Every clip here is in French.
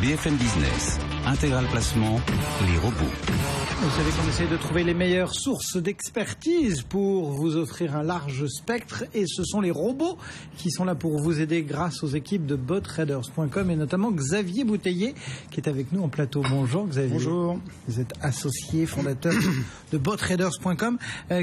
BFM Business, Intégral Placement, les robots. Vous savez qu'on essaie de trouver les meilleures sources d'expertise pour vous offrir un large spectre, et ce sont les robots qui sont là pour vous aider grâce aux équipes de botraders.com et notamment Xavier Bouteiller qui est avec nous en plateau. Bonjour Xavier. Bonjour. Vous êtes associé, fondateur de botraders.com.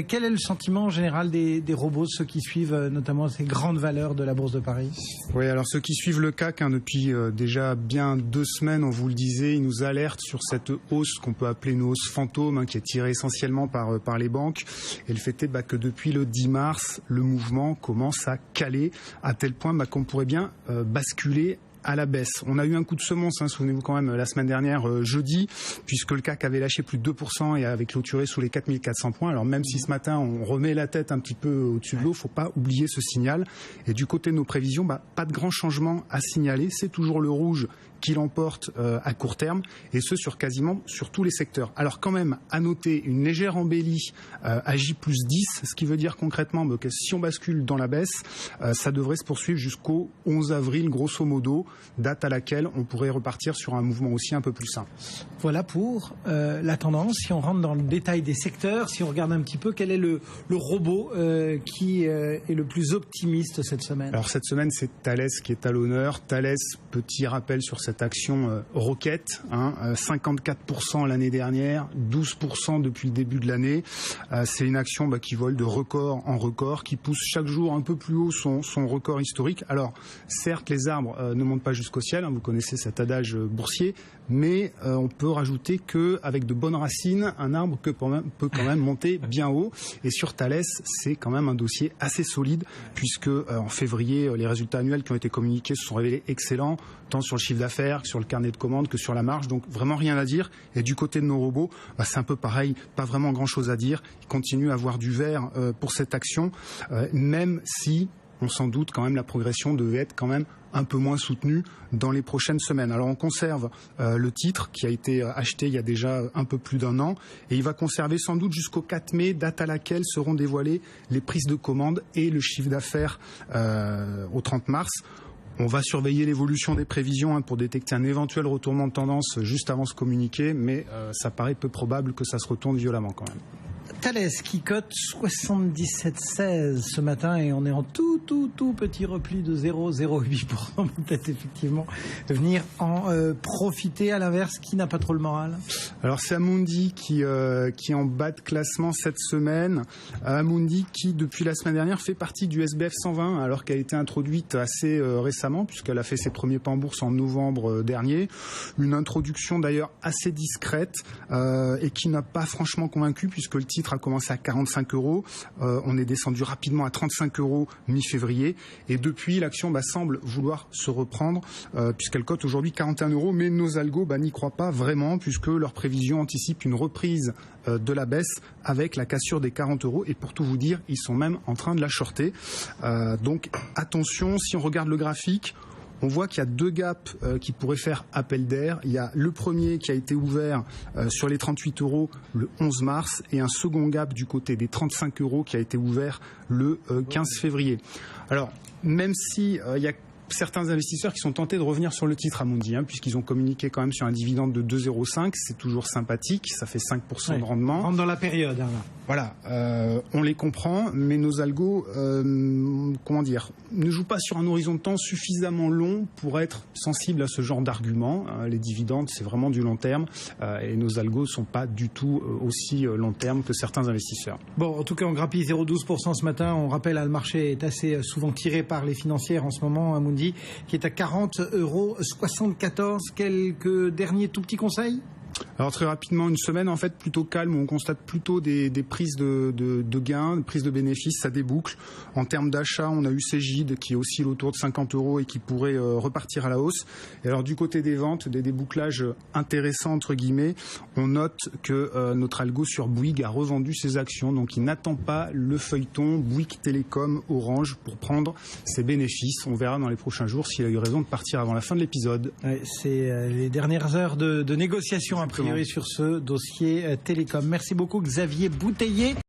Quel est le sentiment général des robots, ceux qui suivent notamment ces grandes valeurs de la Bourse de Paris? Oui, alors ceux qui suivent le CAC depuis déjà bien 2 semaines, on vous le disait, ils nous alertent sur cette hausse qu'on peut appeler une hausse fantôme, qui est tirée essentiellement par les banques. Et le fait est que depuis le 10 mars, le mouvement commence à caler à tel point qu'on pourrait bien basculer à la baisse. On a eu un coup de semonce, souvenez-vous quand même, la semaine dernière, jeudi, puisque le CAC avait lâché plus de 2% et avait clôturé sous les 4400 points. Alors même si ce matin, on remet la tête un petit peu au-dessus de l'eau, il ne faut pas oublier ce signal. Et du côté de nos prévisions, pas de grand changement à signaler. C'est toujours le rouge qui l'emporte à court terme, et ce quasiment sur tous les secteurs. Alors quand même, à noter une légère embellie à J+10, ce qui veut dire concrètement que si on bascule dans la baisse, ça devrait se poursuivre jusqu'au 11 avril, grosso modo, date à laquelle on pourrait repartir sur un mouvement aussi un peu plus sain. Voilà pour la tendance. Si on rentre dans le détail des secteurs, si on regarde un petit peu, quel est le robot qui est le plus optimiste cette semaine? Alors cette semaine, c'est Thales qui est à l'honneur. Thales, petit rappel sur cette action Rocket, 54% l'année dernière, 12% depuis le début de l'année. C'est une action qui vole de record en record, qui pousse chaque jour un peu plus haut son record historique. Alors certes, les arbres ne montent pas jusqu'au ciel, vous connaissez cet adage boursier, mais on peut rajouter qu'avec de bonnes racines, un arbre peut quand même monter bien haut. Et sur Thales, c'est quand même un dossier assez solide, puisque en février, les résultats annuels qui ont été communiqués se sont révélés excellents, tant sur le chiffre d'affaires que sur le carnet de commandes que sur la marge. Donc vraiment rien à dire. Et du côté de nos robots, c'est un peu pareil, pas vraiment grand chose à dire. Ils continuent à avoir du vert pour cette action, même si on s'en doute quand même la progression devait être quand même un peu moins soutenue dans les prochaines semaines. Alors on conserve le titre qui a été acheté il y a déjà un peu plus d'1 an, et il va conserver sans doute jusqu'au 4 mai, date à laquelle seront dévoilées les prises de commandes et le chiffre d'affaires au 30 mars. On va surveiller l'évolution des prévisions pour détecter un éventuel retournement de tendance juste avant ce communiqué, mais ça paraît peu probable que ça se retourne violemment quand même. Thales qui cote 77,16 ce matin, et on est en tout petit repli de 0,08%. Peut-être effectivement venir en profiter. À l'inverse, qui n'a pas trop le moral? Alors c'est Amundi qui est en bas de classement cette semaine. Amundi qui depuis la semaine dernière fait partie du SBF 120, alors qu'elle a été introduite assez récemment, puisqu'elle a fait ses premiers pas en bourse en novembre dernier. Une introduction d'ailleurs assez discrète et qui n'a pas franchement convaincu, puisque le titre a commencé à 45 €. On est descendu rapidement à 35 € mi-février, et depuis l'action semble vouloir se reprendre puisqu'elle cote aujourd'hui 41 €, mais nos algos n'y croient pas vraiment, puisque leurs prévisions anticipent une reprise de la baisse avec la cassure des 40 €, et pour tout vous dire, ils sont même en train de la shorter. Donc attention, si on regarde le graphique, on voit qu'il y a 2 gaps qui pourraient faire appel d'air. Il y a le premier qui a été ouvert sur les 38 € le 11 mars, et un second gap du côté des 35 € qui a été ouvert le 15 février. Alors, même si il y a certains investisseurs qui sont tentés de revenir sur le titre Amundi, puisqu'ils ont communiqué quand même sur un dividende de 2,05, c'est toujours sympathique, ça fait 5% de rendement. On rentre dans la période. Voilà, on les comprend, mais nos algos, ne jouent pas sur un horizon de temps suffisamment long pour être sensibles à ce genre d'arguments. Les dividendes, c'est vraiment du long terme, et nos algos ne sont pas du tout aussi long terme que certains investisseurs. Bon, en tout cas, on grappille 0,12% ce matin. On rappelle, le marché est assez souvent tiré par les financières en ce moment, Amundi, qui est à 40,74 €. Quelques derniers tout petits conseils? Alors très rapidement, une semaine en fait plutôt calme, où on constate plutôt des prises de gains, des prises de bénéfices, ça déboucle. En termes d'achat, on a eu Cegid qui oscille autour de 50 € et qui pourrait repartir à la hausse. Et alors du côté des ventes, des débouclages intéressants entre guillemets, on note que notre algo sur Bouygues a revendu ses actions, donc il n'attend pas le feuilleton Bouygues Télécom Orange pour prendre ses bénéfices. On verra dans les prochains jours s'il a eu raison de partir avant la fin de l'épisode. Ouais, c'est les dernières heures de négociation a priori sur ce dossier télécom. Merci beaucoup Xavier Bouteiller.